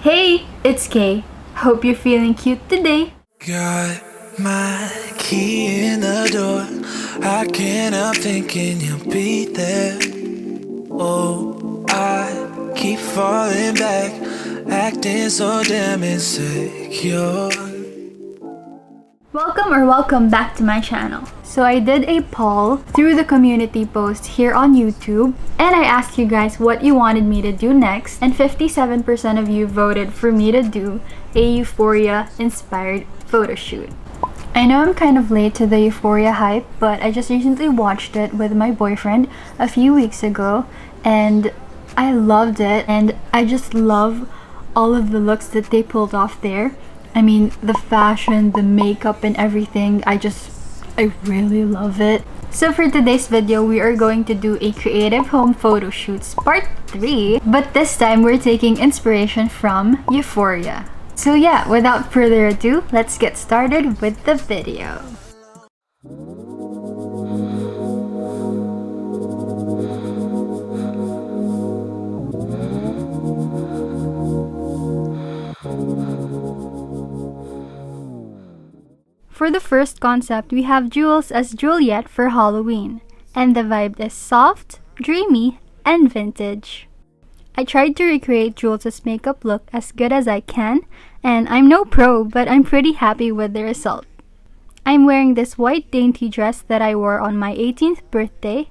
Hey, it's Kae. Hope you're feeling cute today. Got my key in the door. I can't help thinking you'll be there. Oh, I keep falling back, acting so damn insecure. Welcome back to my channel. So I did a poll through the community post here on YouTube, and I asked you guys what you wanted me to do next, and 57% of you voted for me to do a Euphoria-inspired photo shoot. I know I'm kind of late to the Euphoria hype, but I just recently watched it with my boyfriend a few weeks ago, and I loved it, and I just love all of the looks that they pulled off there. I mean, the fashion, the makeup, and everything, I really love it. So for today's video, we are going to do a Creative Home Photoshoots Part 3, but this time we're taking inspiration from Euphoria. So yeah, without further ado, let's get started with the video. For the first concept, we have Jules as Juliet for Halloween, and the vibe is soft, dreamy, and vintage. I tried to recreate Jules' makeup look as good as I can, and I'm no pro, but I'm pretty happy with the result. I'm wearing this white dainty dress that I wore on my 18th birthday,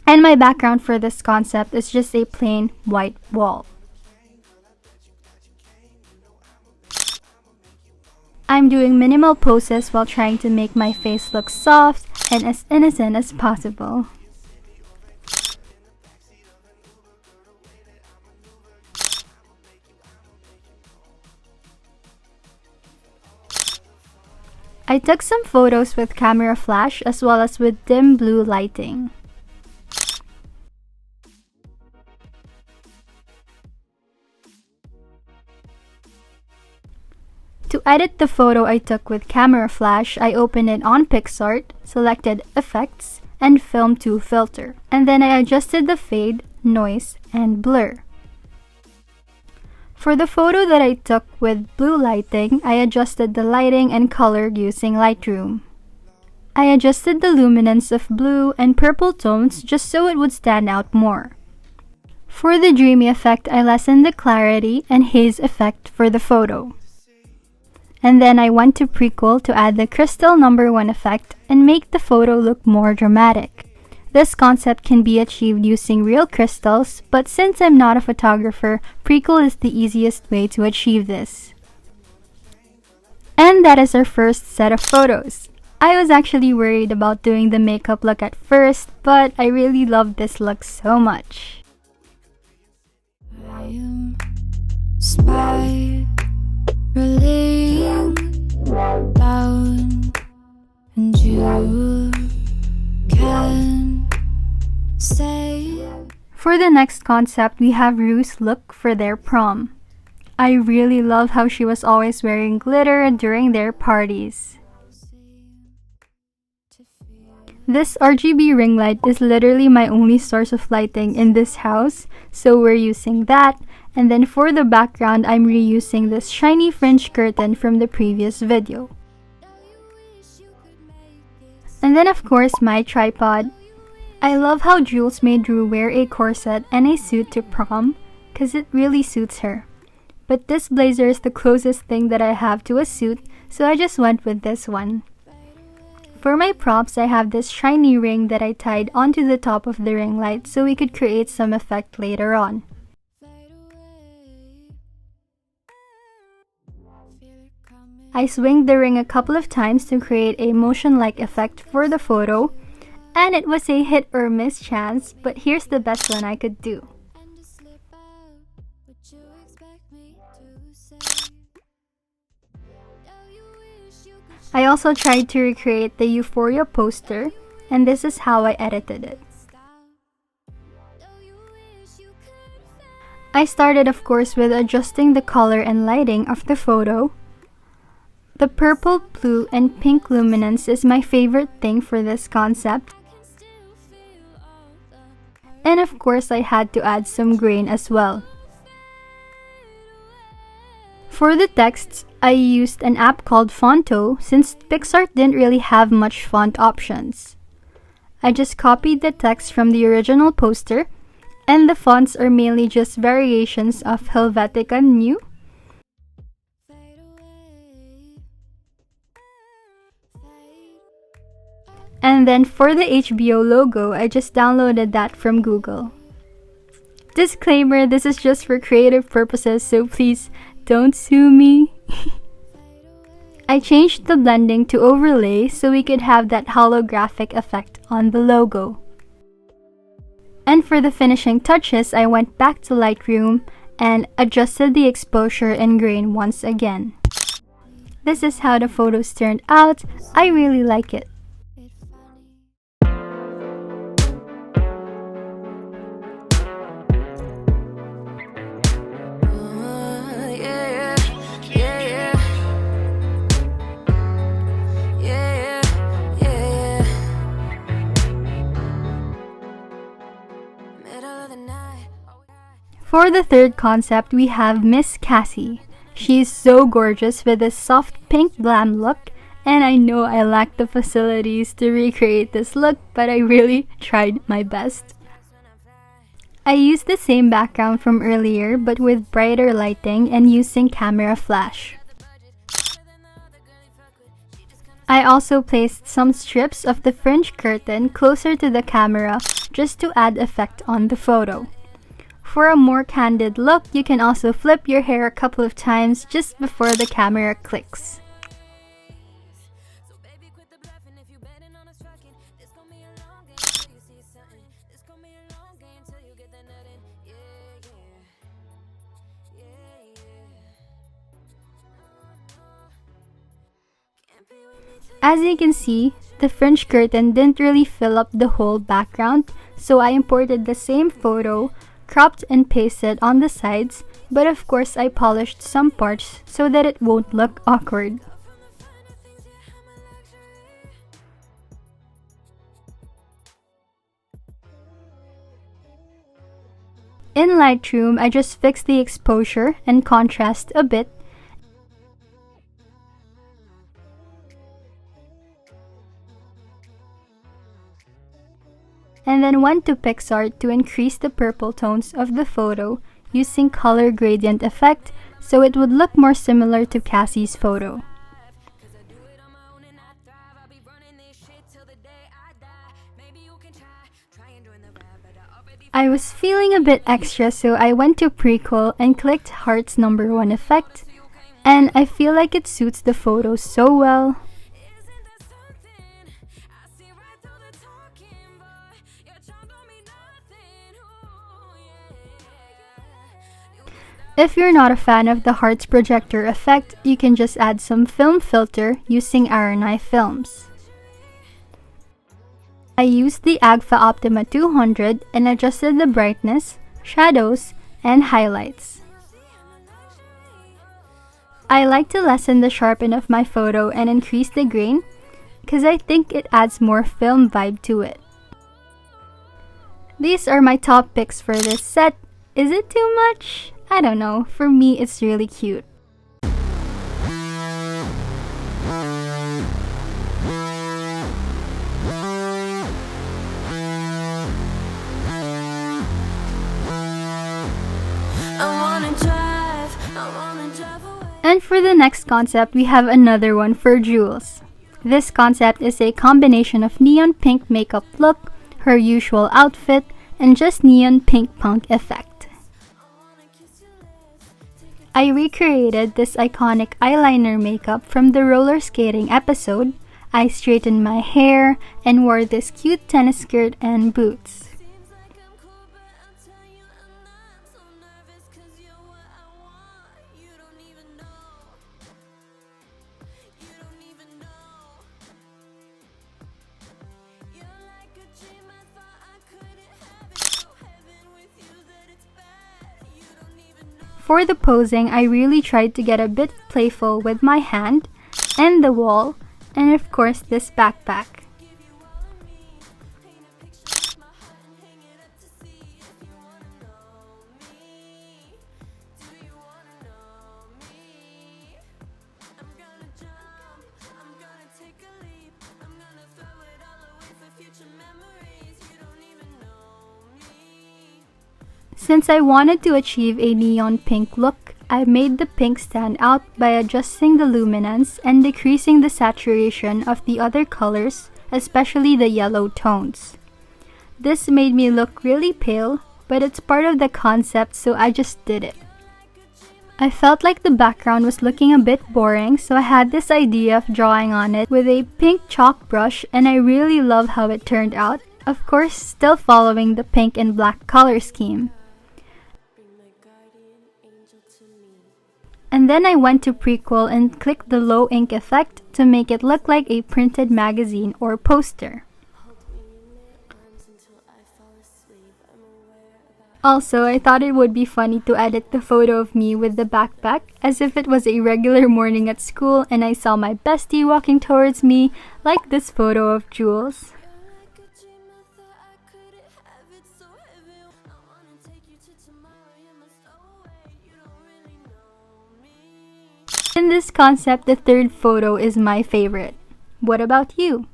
and my background for this concept is just a plain white wall. I'm doing minimal poses while trying to make my face look soft and as innocent as possible. I took some photos with camera flash as well as with dim blue lighting. To edit the photo I took with camera flash, I opened it on PicsArt, selected Effects, and Film to Filter. And then I adjusted the fade, noise, and blur. For the photo that I took with blue lighting, I adjusted the lighting and color using Lightroom. I adjusted the luminance of blue and purple tones just so it would stand out more. For the dreamy effect, I lessened the clarity and haze effect for the photo. And then I went to Prequel to add the crystal #1 effect and make the photo look more dramatic. This concept can be achieved using real crystals, but since I'm not a photographer, Prequel is the easiest way to achieve this. And that is our first set of photos. I was actually worried about doing the makeup look at first, but I really love this look so much. I am spiraling down, and you can say. For the next concept, we have Rue's look for their prom. I really love how she was always wearing glitter during their parties. This RGB ring light is literally my only source of lighting in this house, so we're using that. And then for the background, I'm reusing this shiny fringe curtain from the previous video. And then of course, my tripod. I love how Jules made Rue wear a corset and a suit to prom, cause it really suits her. But this blazer is the closest thing that I have to a suit, so I just went with this one. For my props, I have this shiny ring that I tied onto the top of the ring light so we could create some effect later on. I swinged the ring a couple of times to create a motion-like effect for the photo, and it was a hit or miss chance, but here's the best one I could do. I also tried to recreate the Euphoria poster, and this is how I edited it. I started of course with adjusting the color and lighting of the photo. The purple, blue, and pink luminance is my favorite thing for this concept. And of course, I had to add some grain as well. For the texts, I used an app called Fonto since PicsArt didn't really have much font options. I just copied the text from the original poster, and the fonts are mainly just variations of Helvetica Neue. And then for the HBO logo, I just downloaded that from Google. Disclaimer, this is just for creative purposes, so please don't sue me. I changed the blending to overlay so we could have that holographic effect on the logo. And for the finishing touches, I went back to Lightroom and adjusted the exposure and grain once again. This is how the photos turned out. I really like it. For the third concept, we have Miss Cassie. She's so gorgeous with this soft pink glam look, and I know I lack the facilities to recreate this look, but I really tried my best. I used the same background from earlier, but with brighter lighting and using camera flash. I also placed some strips of the fringe curtain closer to the camera just to add effect on the photo. For a more candid look, you can also flip your hair a couple of times just before the camera clicks. As you can see, the fringe curtain didn't really fill up the whole background, so I imported the same photo, cropped and pasted on the sides, but of course I polished some parts so that it won't look awkward. In Lightroom, I just fixed the exposure and contrast a bit, and then went to PicsArt to increase the purple tones of the photo using color gradient effect so it would look more similar to Cassie's photo. I was feeling a bit extra, so I went to Prequel and clicked Heart's #1 effect, and I feel like it suits the photo so well. If you're not a fan of the Hearts projector effect, you can just add some film filter using RNI films. I used the Agfa Optima 200 and adjusted the brightness, shadows, and highlights. I like to lessen the sharpen of my photo and increase the grain because I think it adds more film vibe to it. These are my top picks for this set. Is it too much? I don't know, for me it's really cute. And for the next concept, we have another one for Jules. This concept is a combination of neon pink makeup look, her usual outfit, and just neon pink punk effect. I recreated this iconic eyeliner makeup from the roller skating episode. I straightened my hair and wore this cute tennis skirt and boots. For the posing, I really tried to get a bit playful with my hand and the wall, and of course this backpack. Since I wanted to achieve a neon pink look, I made the pink stand out by adjusting the luminance and decreasing the saturation of the other colors, especially the yellow tones. This made me look really pale, but it's part of the concept, so I just did it. I felt like the background was looking a bit boring, so I had this idea of drawing on it with a pink chalk brush, and I really love how it turned out, of course still following the pink and black color scheme. And then I went to Prequel and clicked the low ink effect to make it look like a printed magazine or poster. Also, I thought it would be funny to edit the photo of me with the backpack as if it was a regular morning at school and I saw my bestie walking towards me, like this photo of Jules. In this concept, the third photo is my favorite. What about you?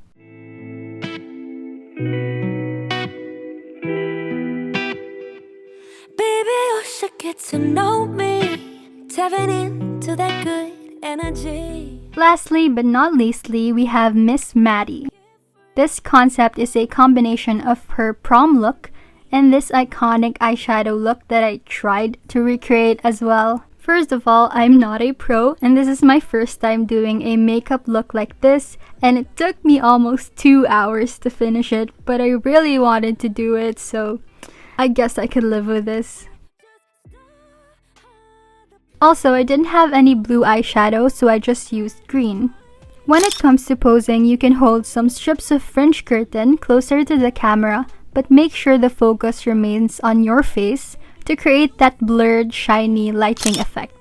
Get to know me, tapping into that good energy. Lastly but not leastly, we have Miss Maddie. This concept is a combination of her prom look and this iconic eyeshadow look that I tried to recreate as well. First of all, I'm not a pro and this is my first time doing a makeup look like this, and it took me almost 2 hours to finish it, but I really wanted to do it, so I guess I could live with this. Also, I didn't have any blue eyeshadow, so I just used green. When it comes to posing, you can hold some strips of French curtain closer to the camera, but make sure the focus remains on your face to create that blurred, shiny lighting effect.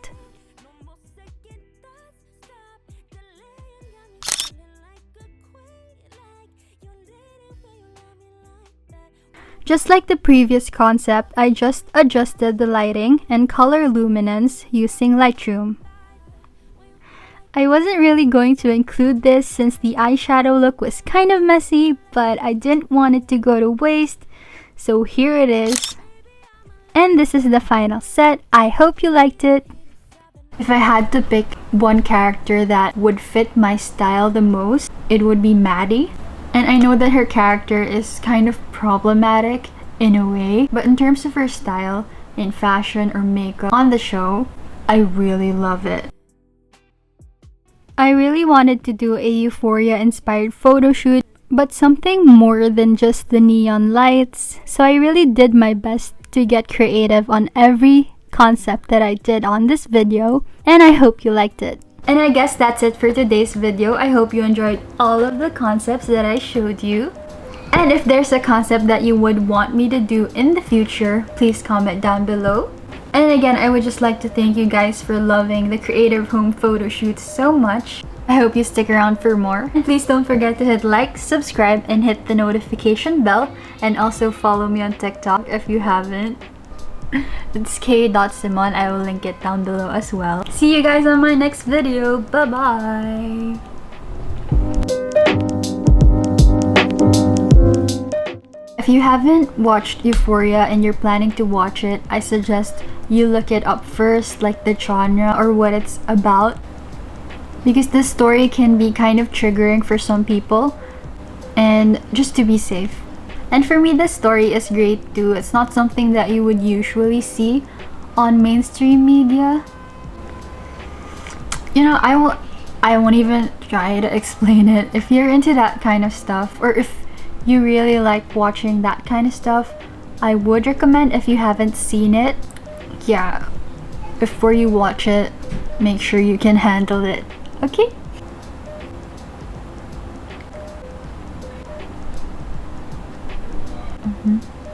Just like the previous concept, I just adjusted the lighting and color luminance using Lightroom. I wasn't really going to include this since the eyeshadow look was kind of messy, but I didn't want it to go to waste, so here it is. And this is the final set. I hope you liked it. If I had to pick one character that would fit my style the most, it would be Maddie. And I know that her character is kind of problematic in a way, but in terms of her style in fashion or makeup on the show, I really love it. I really wanted to do a Euphoria-inspired photo shoot, but something more than just the neon lights, so I really did my best to get creative on every concept that I did on this video, and I hope you liked it. And I guess that's it for today's video. I hope you enjoyed all of the concepts that I showed you. And if there's a concept that you would want me to do in the future, please comment down below. And again, I would just like to thank you guys for loving the Creative Home Photoshoot so much. I hope you stick around for more. And please don't forget to hit like, subscribe, and hit the notification bell. And also follow me on TikTok if you haven't. It's Kae.Simon. I will link it down below as well. See you guys on my next video. Bye bye. If you haven't watched Euphoria and you're planning to watch it, I suggest you look it up first, like the genre or what it's about, because this story can be kind of triggering for some people, and just to be safe. And for me, this story is great too. It's not something that you would usually see on mainstream media. You know, I won't even try to explain it. If you're into that kind of stuff, or if you really like watching that kind of stuff, I would recommend, if you haven't seen it, yeah, before you watch it, make sure you can handle it. Okay? Mm-hmm.